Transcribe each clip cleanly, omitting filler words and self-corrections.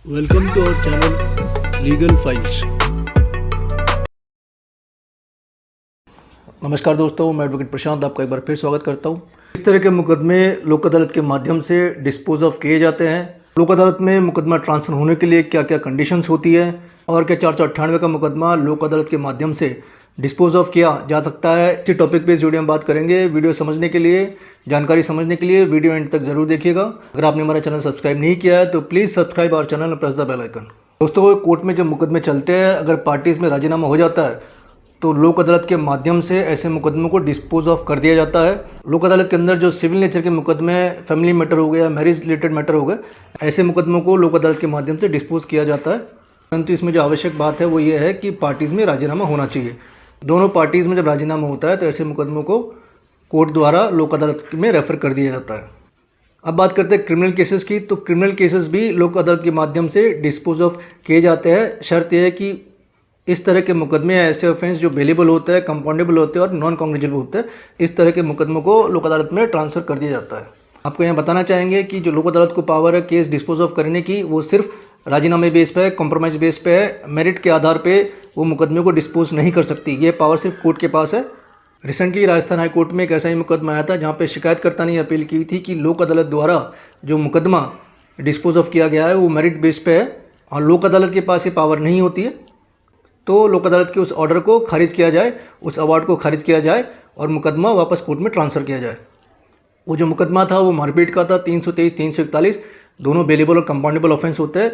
Welcome to our channel legal files. नमस्कार दोस्तों, मैं एडवोकेट प्रशांत आपका एक बार फिर स्वागत करता हूं। इस तरह के मुकदमे लोक अदालत के माध्यम से डिस्पोज ऑफ किए जाते हैं। लोक अदालत में मुकदमा ट्रांसफर होने के लिए क्या क्या कंडीशंस होती है और क्या 498 का मुकदमा लोक अदालत के माध्यम से डिस्पोज ऑफ किया जा सकता है, इसी टॉपिक पे इस वीडियो में बात करेंगे। वीडियो समझने के लिए, जानकारी समझने के लिए वीडियो एंड तक जरूर देखिएगा। अगर आपने हमारा चैनल सब्सक्राइब नहीं किया है तो प्लीज़ सब्सक्राइब आवर चैनल और प्रेस द बेल आइकन। दोस्तों, कोर्ट में जब मुकदमे चलते हैं, अगर पार्टीज में राजीनामा हो जाता है तो लोक अदालत के माध्यम से ऐसे मुकदमों को डिस्पोज ऑफ कर दिया जाता है। लोक अदालत के अंदर जो सिविल नेचर के मुकदमे, फैमिली मैटर हो गया, मैरिज रिलेटेड मैटर हो गए, ऐसे मुकदमों को लोक अदालत के माध्यम से डिस्पोज किया जाता है। परंतु इसमें जो आवश्यक बात है वो ये है कि पार्टीज़ में राजीनामा होना चाहिए। दोनों पार्टीज़ में जब राजीनामा होता है तो ऐसे मुकदमों को कोर्ट द्वारा लोक अदालत में रेफ़र कर दिया जाता है। अब बात करते हैं क्रिमिनल केसेस की। तो क्रिमिनल केसेस भी लोक अदालत के माध्यम से डिस्पोज ऑफ किए जाते हैं। शर्त यह है कि इस तरह के मुकदमे या ऐसे ऑफेंस जो बेलेबल होते हैं, कंपाउंडेबल होते हैं और नॉन कॉग्निजेबल होते हैं, इस तरह के मुकदमों को लोक अदालत में ट्रांसफ़र कर दिया जाता है। आपको यहाँ बताना चाहेंगे कि जो लोक अदालत को पावर है केस डिस्पोज ऑफ करने की, वो सिर्फ राजीनामे बेस पे है, कॉम्प्रोमाइज़ बेस पे है। मेरिट के आधार पे वो मुकदमे को डिस्पोज नहीं कर सकती। ये पावर सिर्फ कोर्ट के पास है। रिसेंटली राजस्थान हाई कोर्ट में एक ऐसा ही मुकदमा आया था जहाँ पे शिकायतकर्ता ने अपील की थी कि लोक अदालत द्वारा जो मुकदमा डिस्पोज ऑफ किया गया है वो मेरिट बेस पे है और लोक अदालत के पास ये पावर नहीं होती है। तो लोक अदालत के उस ऑर्डर को खारिज किया जाए, उस अवार्ड को खारिज किया जाए और मुकदमा वापस कोर्ट में ट्रांसफ़र किया जाए। वो जो मुकदमा था वो मारपीट का था। 323, 341 दोनों बेलेबल और कंपाउंडेबल ऑफेंस होते हैं।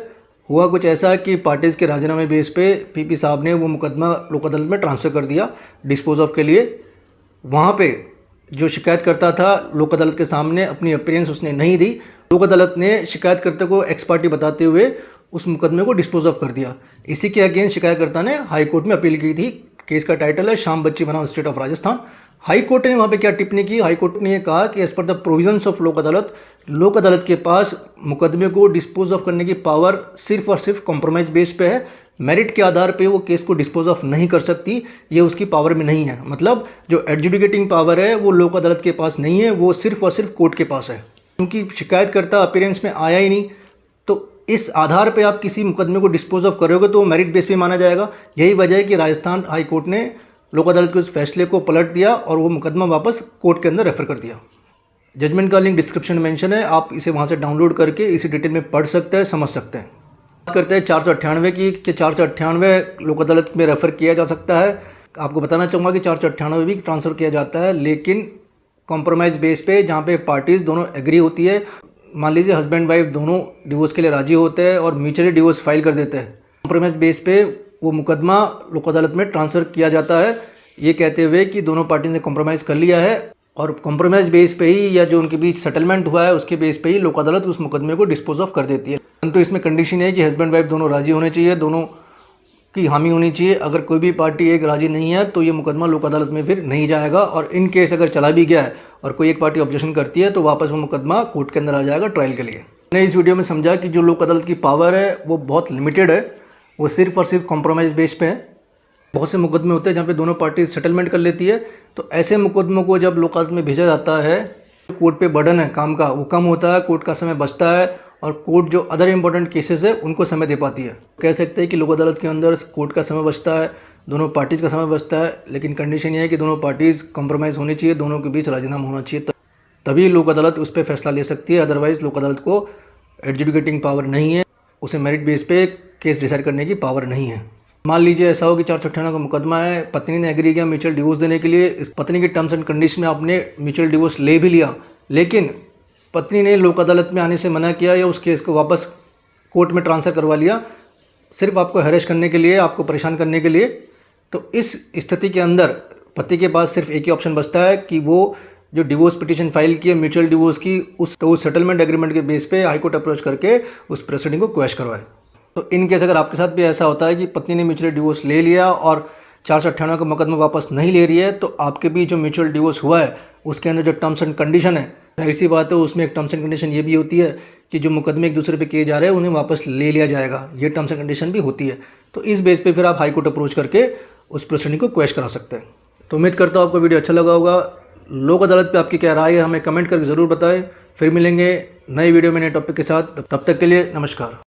हुआ कुछ ऐसा कि पार्टीज़ के राजीनामे बेस पे पीपी साहब ने वो मुकदमा लोक अदालत में ट्रांसफ़र कर दिया डिस्पोज ऑफ के लिए। वहाँ पे जो शिकायतकर्ता था लोक अदालत के सामने अपनी अपीयरेंस उसने नहीं दी। लोक अदालत ने शिकायतकर्ता को एक्स पार्टी बताते हुए उस मुकदमे को डिस्पोज ऑफ कर दिया। इसी के अगेंस्ट शिकायतकर्ता ने हाई कोर्ट में अपील की थी। केस का टाइटल है श्याम बच्ची बनाम state of Rajasthan. High court ने वहाँ पे क्या टिप्पणी की? हाई कोर्ट ने ये कहा कि as per the provisions of लोक अदालत के पास मुकदमे को डिस्पोज ऑफ करने की पावर सिर्फ और सिर्फ कॉम्प्रोमाइज़ बेस पे है। मेरिट के आधार पे वो केस को डिस्पोज ऑफ नहीं कर सकती, ये उसकी पावर में नहीं है। मतलब जो एडजुडिकेटिंग पावर है वो लोक अदालत के पास नहीं है, वो सिर्फ और सिर्फ कोर्ट के पास है। क्योंकि शिकायतकर्ता अपीयरेंस में आया ही नहीं, तो इस आधार पे आप किसी मुकदमे को डिस्पोज ऑफ करोगे तो मेरिट बेस पे माना जाएगा। यही वजह है कि राजस्थान हाई कोर्ट ने लोक अदालत के उस फैसले को पलट दिया और वो मुकदमा वापस कोर्ट के अंदर रेफर कर दिया। जजमेंट का लिंक डिस्क्रिप्शन में मेंशन है, आप इसे वहाँ से डाउनलोड करके इसी डिटेल में पढ़ सकते हैं, समझ सकते हैं। बात करते हैं 498 की कि 498 लोक अदालत में रेफ़र किया जा सकता है। आपको बताना चाहूँगा कि 498 भी ट्रांसफ़र किया जाता है, लेकिन कॉम्प्रोमाइज़ बेस पे, जहाँ पे पार्टीज़ दोनों एग्री होती है। मान लीजिए हस्बैंड वाइफ दोनों डिवोर्स के लिए राजी होते हैं और म्यूचुअली डिवोर्स फाइल कर देते हैं। कॉम्प्रोमाइज़ बेस पे वो मुकदमा लोक अदालत में ट्रांसफ़र किया जाता है, ये कहते हुए कि दोनों पार्टी ने कॉम्प्रोमाइज़ कर लिया है और कॉम्प्रोमाइज़ बेस पे ही या जो उनके बीच सेटलमेंट हुआ है उसके बेस पे ही लोक अदालत उस मुकदमे को डिस्पोज ऑफ कर देती है। परंतु इसमें कंडीशन है कि हस्बैंड वाइफ दोनों राजी होने चाहिए, दोनों की हामी होनी चाहिए। अगर कोई भी पार्टी एक राजी नहीं है तो ये मुकदमा लोक अदालत में फिर नहीं जाएगा और इन केस अगर चला भी गया है और कोई एक पार्टी ऑब्जेक्शन करती है तो वापस वो मुकदमा कोर्ट के अंदर आ जाएगा ट्रायल के लिए। मैंने इस वीडियो में समझा कि जो लोक अदालत की पावर है वो बहुत लिमिटेड है, वो सिर्फ और सिर्फ कॉम्प्रोमाइज़ बेस पे है। बहुत से मुकदमे होते हैं जहाँ पे दोनों पार्टी सेटलमेंट कर लेती है, तो ऐसे मुकदमों को जब लोक अदालत में भेजा जाता है, कोर्ट पे बर्डन है काम का वो कम होता है, कोर्ट का समय बचता है और कोर्ट जो अदर इंपॉर्टेंट केसेस है उनको समय दे पाती है। कह सकते हैं कि लोक अदालत के अंदर कोर्ट का समय बचता है, दोनों पार्टीज़ का समय बचता है, लेकिन कंडीशन ये है कि दोनों पार्टीज़ कॉम्प्रोमाइज़ होनी चाहिए, दोनों के बीच राजीनामा होना चाहिए, तभी लोक अदालत उस पर फैसला ले सकती है। अदरवाइज़ लोक अदालत को एडजुडिकेटिंग पावर नहीं है, उसे मेरिट बेस पे केस डिसाइड करने की पावर नहीं है। मान लीजिए ऐसा हो कि 498 का मुकदमा है, पत्नी ने एग्री किया म्यूचुअल डिवोर्स देने के लिए। इस पत्नी की टर्म्स एंड कंडीशन में आपने म्यूचुअल डिवोर्स ले भी लिया, लेकिन पत्नी ने लोक अदालत में आने से मना किया या उस केस को वापस कोर्ट में ट्रांसफ़र करवा लिया, सिर्फ आपको हैरेस करने के लिए, आपको परेशान करने के लिए। तो इस स्थिति के अंदर पति के पास सिर्फ एक ही ऑप्शन बचता है कि वो जो डिवोर्स पिटीशन फाइल की है म्यूचुअल डिवोर्स की, उस सेटलमेंट एग्रीमेंट के बेस पे हाई कोर्ट अप्रोच करके उस प्रोसीडिंग को क्वैश करवाए। तो इन केस अगर आपके साथ भी ऐसा होता है कि पत्नी ने म्यूचुअल डिवोर्स ले लिया और 498 का मुकदमा वापस नहीं ले रही है, तो आपके भी जो म्यूचुअल डिवोर्स हुआ है उसके अंदर जो टर्म्स एंड कंडीशन है, जाहिर सी बात है उसमें एक टर्म्स एंड कंडीशन ये भी होती है कि जो मुकदमे एक दूसरे पे किए जा रहे हैं उन्हें वापस ले लिया जाएगा, ये टर्म्स एंड कंडीशन भी होती है। तो इस बेस पे फिर आप हाई कोर्ट अप्रोच करके उस प्रोसीडिंग को क्वैश करा सकते हैं। तो उम्मीद करता हूँ आपको वीडियो अच्छा लगा होगा। लोक अदालत पे आपकी क्या राय है हमें कमेंट करके ज़रूर बताएं। फिर मिलेंगे नई वीडियो में नए टॉपिक के साथ, तब तक के लिए नमस्कार।